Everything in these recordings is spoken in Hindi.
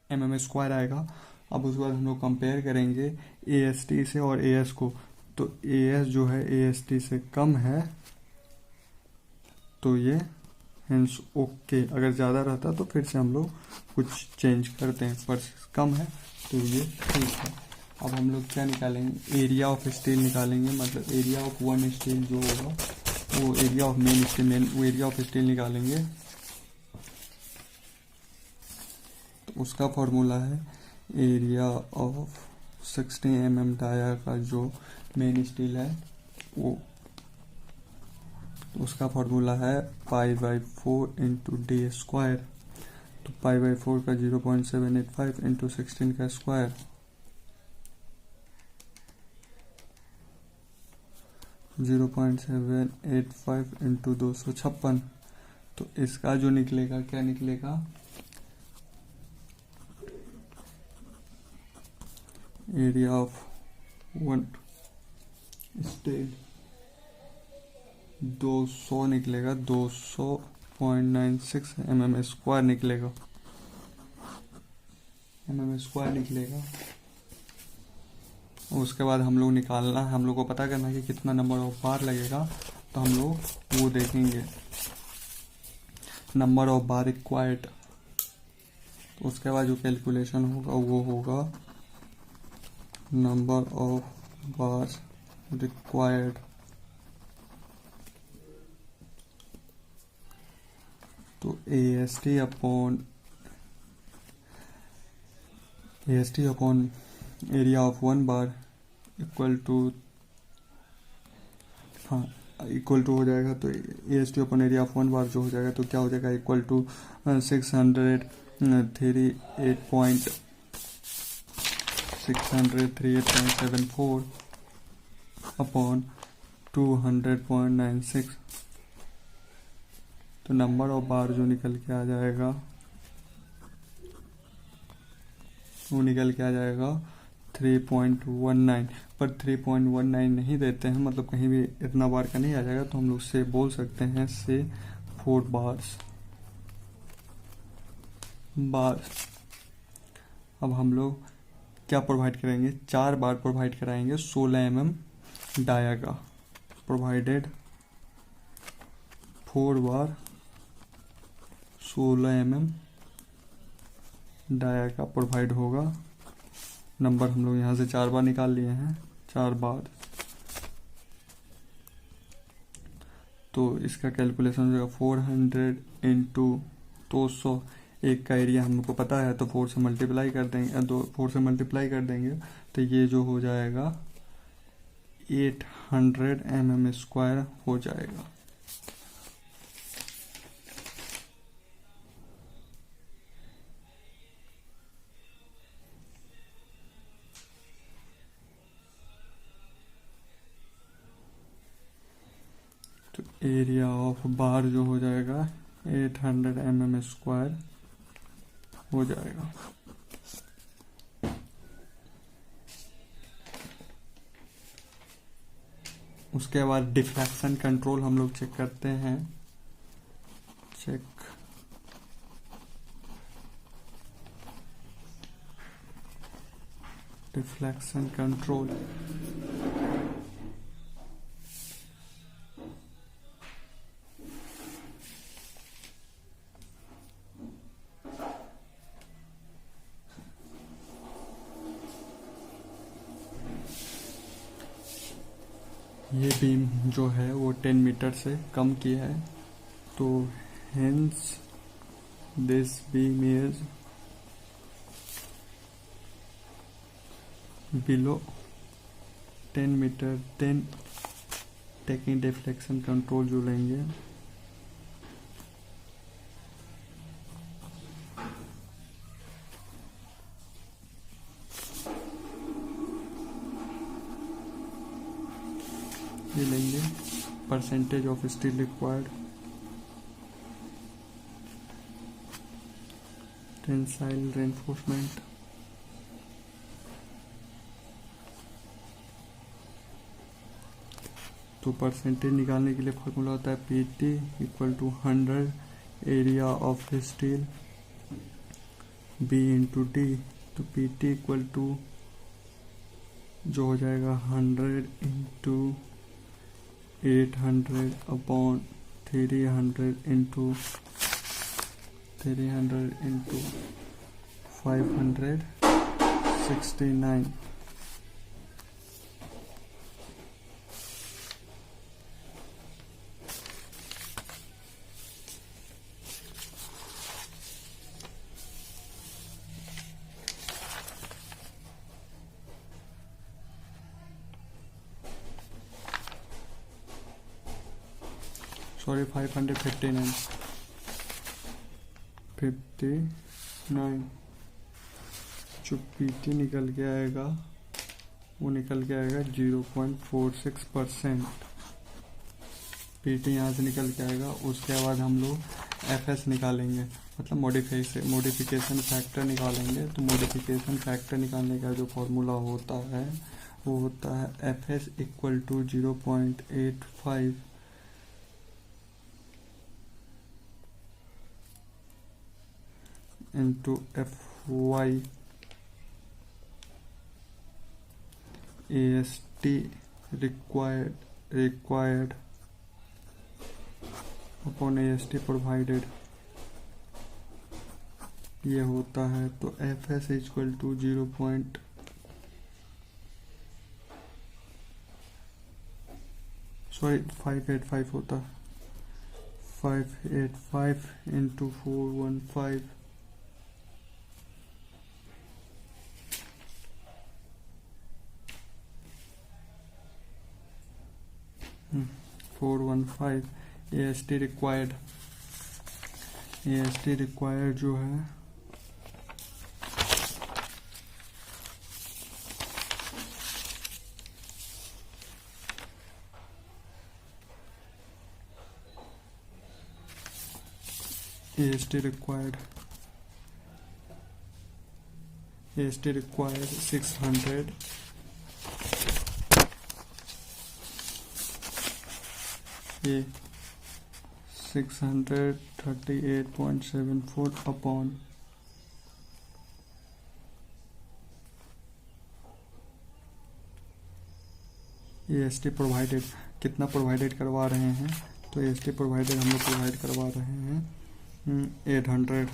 mm² आएगा। अब उसके बाद हम लोग कंपेयर करेंगे AST से और AS को। तो AS जो है AST से कम है तो ये हेंस ओके। अगर ज़्यादा रहता तो फिर से हम लोग कुछ चेंज करते हैं, पर कम है तो ये ठीक है। अब हम लोग क्या निकालेंगे, एरिया ऑफ स्टील निकालेंगे, मतलब एरिया ऑफ वन स्टील जो होगा वो एरिया ऑफ मेन स्टील, वो एरिया ऑफ स्टील निकालेंगे। तो उसका फॉर्मूला है एरिया ऑफ 60 mm डाया का जो मेन स्टील है वो, तो उसका फॉर्मूला है π/4 इंटू d²। तो π/4 का 0.785 इंटू 16 का स्क्वायर, 0.785 इंटू 256। तो इसका जो निकलेगा क्या निकलेगा, एरिया ऑफ वन स्टील 200 निकलेगा, 200.96 mm² निकलेगा, निकलेगा। उसके बाद हम लोग निकालना है, हम लोग को पता करना है कि कितना नंबर ऑफ बार लगेगा। तो हम लोग वो देखेंगे नंबर ऑफ बार रिक्वायर्ड। तो उसके बाद जो कैलकुलेशन होगा वो होगा नंबर ऑफ बार रिक्वायर्ड। तो AST upon area of one bar equal to, हाँ इक्वल टू हो जाएगा। तो AST upon area of one bar जो हो जाएगा तो क्या हो जाएगा, इक्वल टू 638.74 अपॉन 200.96। तो नंबर ऑफ बार जो निकल के आ जाएगा वो निकल के आ जाएगा 3.19। पर 3.19 नहीं देते हैं, मतलब कहीं भी इतना बार का नहीं आ जाएगा, तो हम लोग से बोल सकते हैं से 4 बार्स। अब हम लोग क्या प्रोवाइड करेंगे, 4 बार प्रोवाइड कराएंगे 16 mm डाया का, प्रोवाइडेड 4 बार 16 mm डाया का प्रोवाइड होगा। नंबर हम लोग यहाँ से 4 बार निकाल लिए हैं, 4 बार। तो इसका कैलकुलेशन हो जाएगा 400 इंटू 200। एक का एरिया हमको पता है तो 4 से मल्टीप्लाई कर देंगे, 4 से मल्टीप्लाई कर देंगे तो ये जो हो जाएगा 800 mm² हो जाएगा। तो एरिया ऑफ बार जो हो जाएगा 800 mm² हो जाएगा। उसके बाद डिफ्रैक्शन कंट्रोल हम लोग चेक करते हैं। डिफ्लेक्शन कंट्रोल, ये बीम जो है वो 10 मीटर से कम की है, तो hence this beam is below 10 metre, then taking deflection control जो लेंगे ये लेंगे percentage of steel required, tensile reinforcement, तो परसेंटेज निकालने के लिए फॉर्मूला होता है PT = 100 area of steel b into d, तो पी टी इक्वल टू जो हो जाएगा 100 इंटू 800 अपॉन 300 इंटू 569। सॉरी 559 जो पीटी निकल के आएगा वो निकल के आएगा 0.46%। पीटी यहाँ से निकल के आएगा। उसके बाद हम लोग एफएस निकालेंगे, मतलब मॉडिफिकेशन फैक्टर निकालेंगे। तो मॉडिफिकेशन फैक्टर निकालने का जो फॉर्मूला होता है वो होता है FS equal to 0.85 into fy ast required upon ast provided, ये होता है। तो fs इक्वल टू 585 होता है। 585 इंटू 415 AST रिक्वायर्ड जो है AST required 600 ये 638.74 अपॉन AST प्रोवाइडेड। कितना प्रोवाइडेड करवा रहे हैं? तो AST प्रोवाइडेड हम लोग प्रोवाइड करवा रहे हैं 800।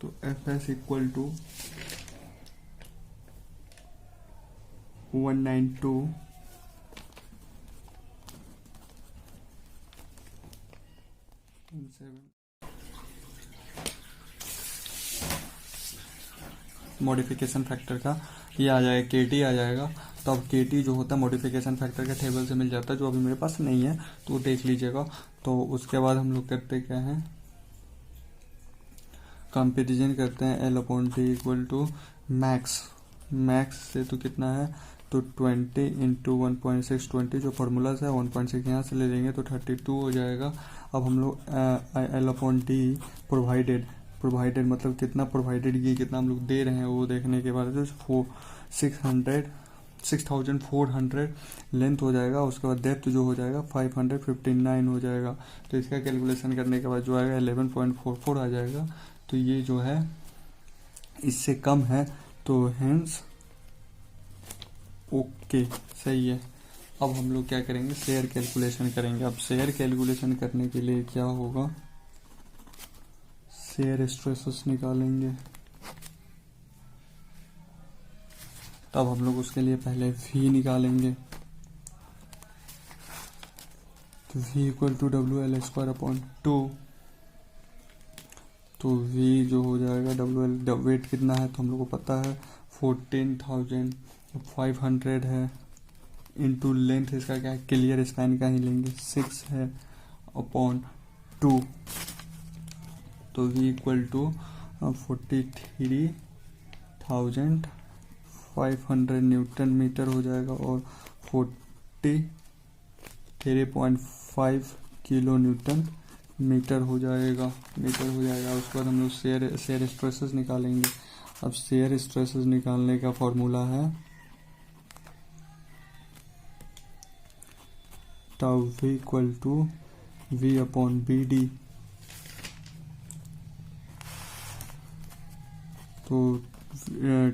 तो FS equal to 192 modification factor का ये आ जाएगा, KT आ जाएगा। तो अब KT जो होता है मॉडिफिकेशन फैक्टर के टेबल से मिल जाता है, जो अभी मेरे पास नहीं है तो देख लीजिएगा। तो उसके बाद हम लोग करते क्या हैं, कंपेरिजन करते हैं L/T इक्वल टू मैक्स से। तो कितना है? तो 20 इंटू 1.6 20 जो फॉर्मूला है 1.6 यहाँ से ले लेंगे तो 32 हो जाएगा। अब हम लोग L/T प्रोवाइडेड मतलब कितना प्रोवाइडेड की कितना हम लोग दे रहे हैं वो देखने के बाद जो 6400 लेंथ हो जाएगा। उसके बाद डेप्थ जो हो जाएगा 559 हो जाएगा। तो इसका कैलकुलेशन करने के बाद जो आएगा 11.44 आ जाएगा। तो ये जो है इससे कम है, तो हेंस ओके सही है। अब हम लोग क्या करेंगे, शेयर कैलकुलेशन करेंगे। अब शेयर कैलकुलेशन करने के लिए क्या होगा, शेयर स्ट्रेसेस निकालेंगे। तब हम लोग उसके लिए पहले V निकालेंगे। तो V इक्वल टू WL²/2। तो V जो हो जाएगा WL वेट कितना है तो हम लोग को पता है 14,500 है, इंटू लेंथ इसका क्या है, क्लियर स्पैन का ही लेंगे 6 है अपॉन 2। तो V equal to 43,500 newton metre हो जाएगा और 43.5 किलो न्यूटन मीटर हो जाएगा। उसके बाद हम लोग शेयर स्ट्रेसेस निकालेंगे। अब शेयर स्ट्रेसेस निकालने का फॉर्मूला है tau V equal to V/BD। तो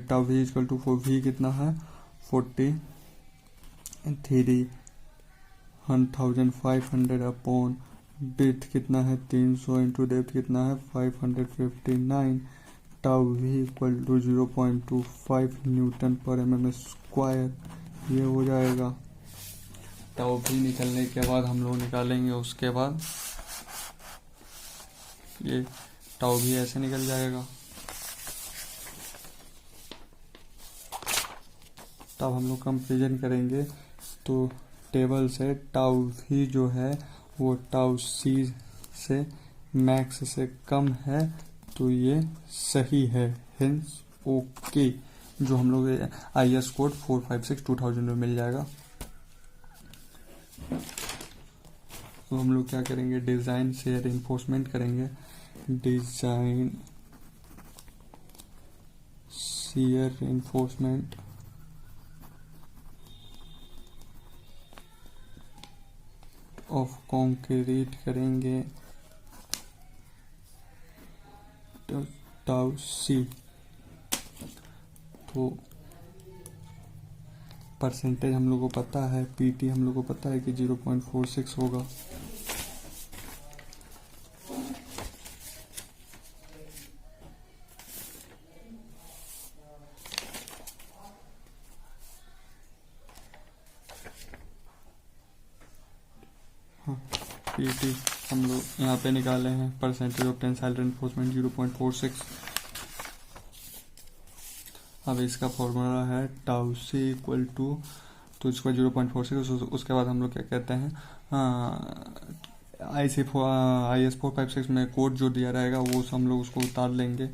tau v equal to v कितना है 43,500 अपॉन विड्थ कितना है 300 इंटू डेप्थ कितना है 559। Tau v equal to 0.25 newton per mm square, ये हो जाएगा। टाउ वी निकलने के बाद हम लोग निकालेंगे, उसके बाद ये टाउ वी ऐसे निकल जाएगा। तब हम लोग कंपेरिजन करेंगे तो टेबल से टाउ वी जो है वो टाउ सी से मैक्स से कम है, तो ये सही है, हेंस ओके। जो हम लोग IS कोड 456/2000 में मिल जाएगा। तो हम लोग क्या करेंगे, डिजाइन से रेनफोर्समेंट करेंगे। Design shear reinforcement of concrete करेंगे टाउ सी। तो परसेंटेज हम लोग को पता है, PT हम लोग को पता है कि 0.46 होगा। हाँ, PT हम लोग यहाँ पे निकाले हैं, परसेंटेज ऑफ टेंसाइल रेनफोर्समेंट 0.46। अब इसका फॉर्मूला है टाउ सी इक्वल टू, तो इसका 0.46। उसके बाद हम लोग क्या कहते हैं, IS 456 में कोड जो दिया रहेगा वो हम लोग उसको उतार लेंगे।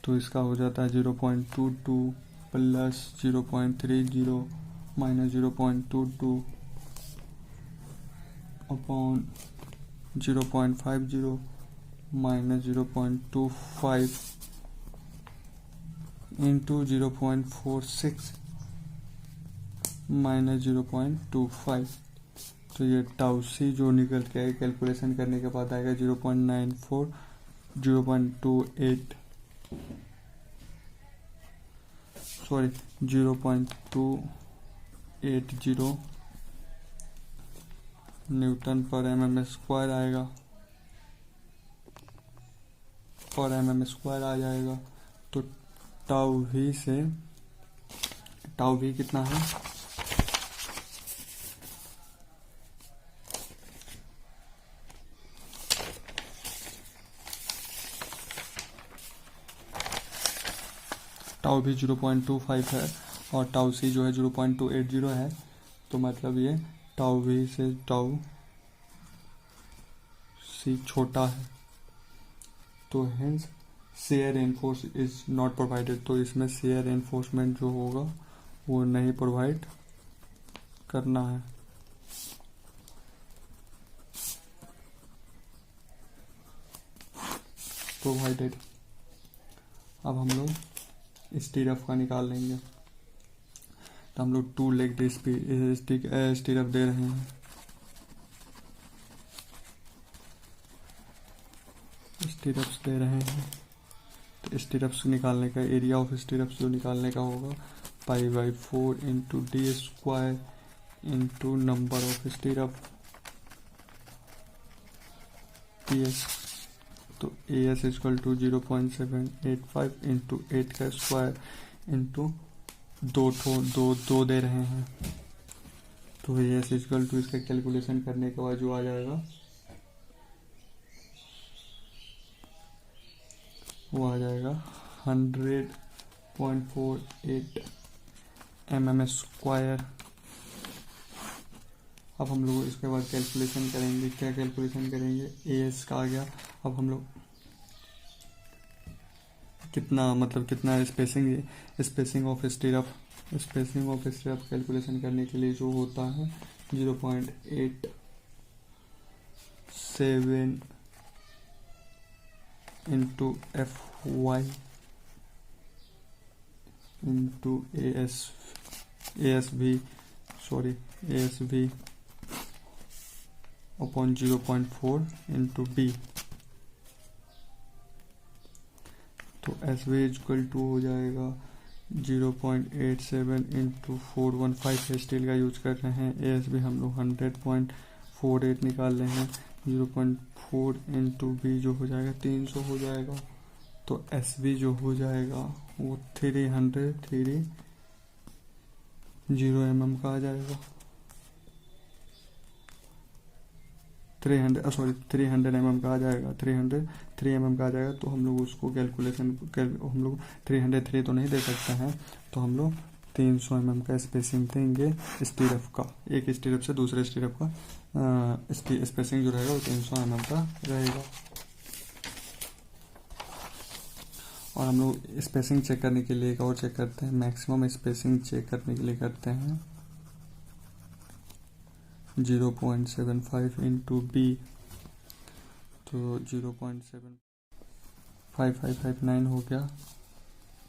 तो इसका हो जाता है 0.22 plus 0.30 minus 0.22 upon 0.50 minus 0.25 into 0.46 minus 0.25। तो ये टाउ सी जो निकल के आए कैलकुलेशन करने के बाद आएगा 0.94 0.28 sorry 0.280 Newton per mm square आएगा, पर mm स्क्वायर आ जाएगा। तो टाउ वी से टाउ वी कितना है, टाउ वी 0.25 है और टाउ सी जो है 0.280 है। तो मतलब ये टाउ वी से टाउ सी छोटा है, तो hence share enforce is not provided. तो इसमें शेयर एनफोर्समेंट जो होगा वो नहीं प्रोवाइड करना है। प्रोवाइडेड। अब हम लोग स्टीरअप का निकाल लेंगे। तो हम लोग 2 लेग स्टीरअप दे रहे हैं। स्टीरअप्स दे रहे हैं, तो स्टीरअप्स निकालने का एरिया ऑफ स्टीरअप्स जो निकालने का होगा π/4 into d square into number of stirrup PS। तो AS इक्वल टू 0.785 इंटू 8 का स्क्वायर इंटू दो दे रहे हैं। तो AS इक्वल टू इसका कैलकुलेशन करने के बाद जो आ जाएगा वो आ जाएगा 100.48 mm स्क्वायर। अब हम लोग इसके बाद कैलकुलेशन करेंगे। क्या कैलकुलेशन करेंगे, AS का आ गया। अब हम लोग कितना स्पेसिंग ऑफ स्टीरअप कैलकुलेशन करने के लिए जो होता है 0.87 into FY into ASV upon 0.4 into B। तो एस वी इजक्वल टू हो जाएगा 0.87 इंटू 415 स्टील का यूज कर रहे हैं। ए एस बी हम लोग 100.48 निकाल रहे हैं। 0.4 इंटू बी जो हो जाएगा 300 हो जाएगा। तो एस बी जो हो जाएगा वो 330 mm का आ जाएगा। 300 mm का आ जाएगा। 303 mm का आ जाएगा। तो हम लोग उसको हम लोग 303 तो नहीं दे सकते हैं, तो हम लोग 300 mm का स्पेसिंग देंगे स्टीरअप का। एक स्टीरअप से दूसरे स्टीरअप का स्पेसिंग जो रहेगा वो 300 mm का रहेगा। और हम लोग स्पेसिंग चेक करने के लिए एक और चेक करते हैं, मैक्सिमम स्पेसिंग चेक करने के लिए करते हैं 0.75 इंटू बी, तो 0.7559 हो गया।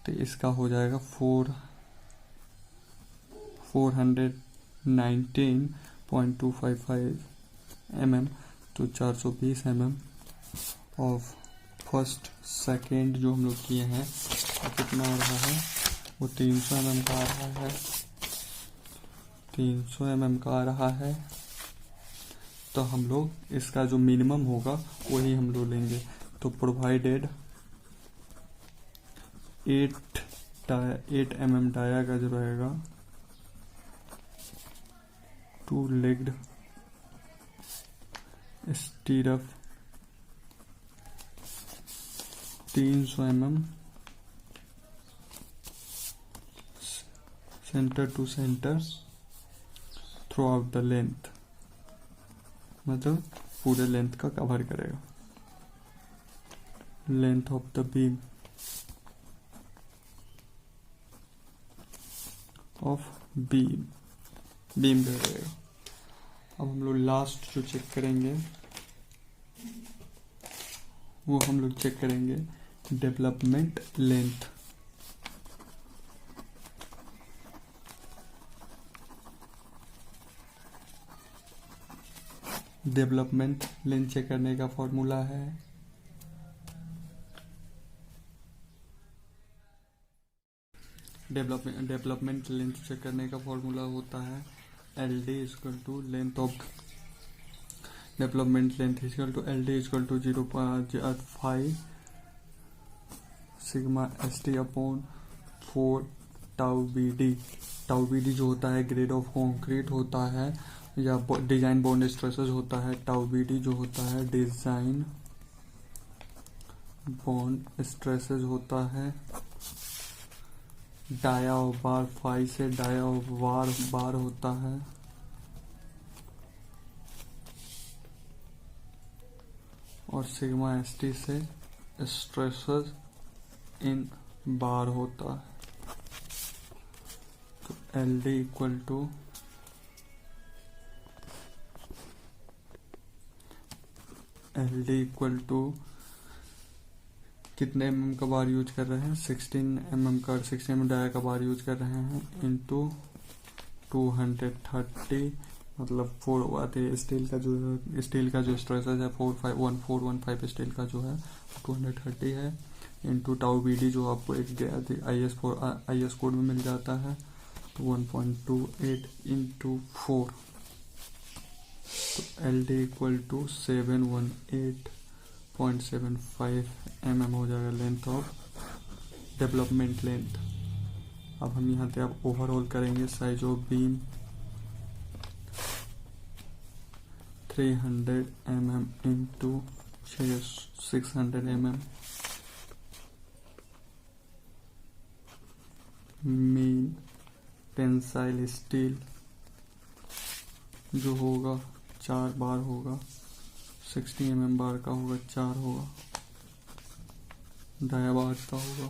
तो इसका हो जाएगा 419.255 mm, तो 420 mm ऑफ फर्स्ट सेकेंड जो हम लोग किए हैं वो कितना आ रहा है, वो 300 mm का आ रहा है। 300 mm का आ रहा है। तो हम लोग इसका जो मिनिमम होगा वही हम लोग लेंगे। तो प्रोवाइडेड 8 mm डाया का जो रहेगा 2 legged stirrup 300 mm centre to centre throughout the length, मतलब पूरे लेंथ का कवर करेगा। लेंथ ऑफ द बीम करेगा। अब हम लोग लास्ट जो चेक करेंगे वो हम लोग चेक करेंगे development length. Development length check करने का फॉर्मूला है डेवलपमेंट लेंथ चेक करने का फॉर्मूला होता है l d is equal to length of development length is equal to l d is equal to 0.5 sigma s t upon 4 tau b d. Tau b d जो होता है ग्रेड ऑफ कॉन्क्रीट होता है या डिजाइन बॉन्ड स्ट्रेसेस होता है। टाउ बी डी जो होता है डिजाइन बॉन्ड स्ट्रेसेस होता है। डाया ऑफ बार फाई से डाया ऑफ बार होता है। और सिग्मा एस टी से स्ट्रेसेस इन बार होता है। तो एल डी इक्वल टू कितने mm का बार यूज कर रहे हैं, 16 mm डाया का बार यूज कर रहे हैं इंटू 230, मतलब 4 आते हैं। स्टील का जो स्ट्रेसेस है 1415 स्टील का जो है 230 है इंटू टाउ बी डी जो आपको एक आई एस कोड में मिल जाता है, तो 1.28 इंटू 4। तो l d equal to 718.75 mm हो जाएगा लेंथ ऑफ डेवलपमेंट लेंथ। अब हम यहाँ पे आप ओवरऑल करेंगे size of beam 300 mm into 600 mm। Main tensile steel जो होगा 4 बार होगा, 60 mm बार का होगा 4 होगा। डाया बार का होगा।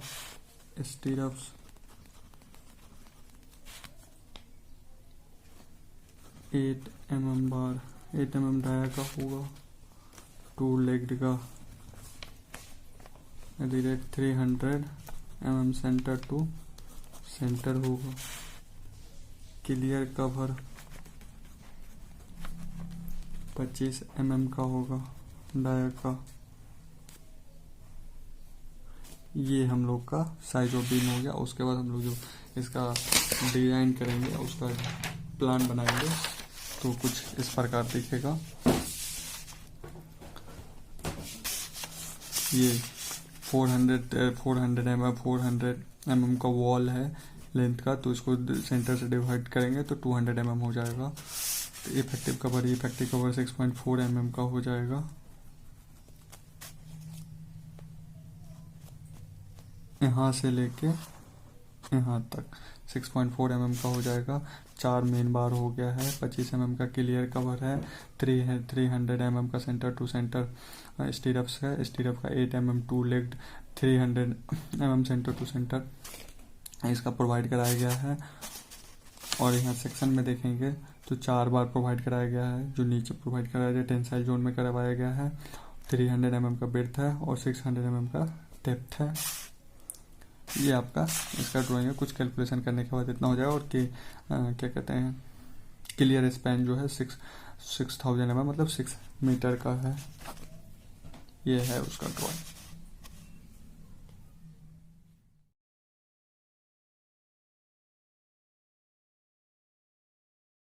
स्टीरअप्स 8 mm डाया का होगा। 2 लेग्ड का 300 mm सेंटर टू सेंटर होगा। क्लियर कवर 25 mm का होगा डाया का। ये हम लोग का साइज ऑफ बीम हो गया। उसके बाद हम लोग जो इसका डिजाइन करेंगे, उसका प्लान बनाएंगे, तो कुछ इस प्रकार दिखेगा। ये 400 mm का वॉल है लेंथ का, तो इसको सेंटर से डिवाइड करेंगे तो 200 mm हो जाएगा। तो इफेक्टिव कवर 6.4 mm का हो जाएगा। यहाँ से लेके यहाँ तक 6.4 mm का हो जाएगा। 4 मेन बार हो गया है, 25 mm का क्लियर कवर है, 300 mm का सेंटर टू सेंटर स्टीरअप्स है, स्टीरअप का 8 mm two legged 300 mm centre to centre इसका प्रोवाइड कराया गया है। और यहाँ सेक्शन में देखेंगे तो 4 बार प्रोवाइड कराया गया है, जो नीचे प्रोवाइड कराया गया टेंसाइल जोन में करवाया गया है। 300 mm का ब्रेड्थ है और 600 mm का डेप्थ है। ये आपका इसका ड्राइंग है। कुछ कैलकुलेशन करने के बाद इतना हो जाएगा। और क्या कहते हैं, क्लियर स्पैन जो है 6000 mm मतलब 6 मीटर का है। ये है उसका ड्राइंग।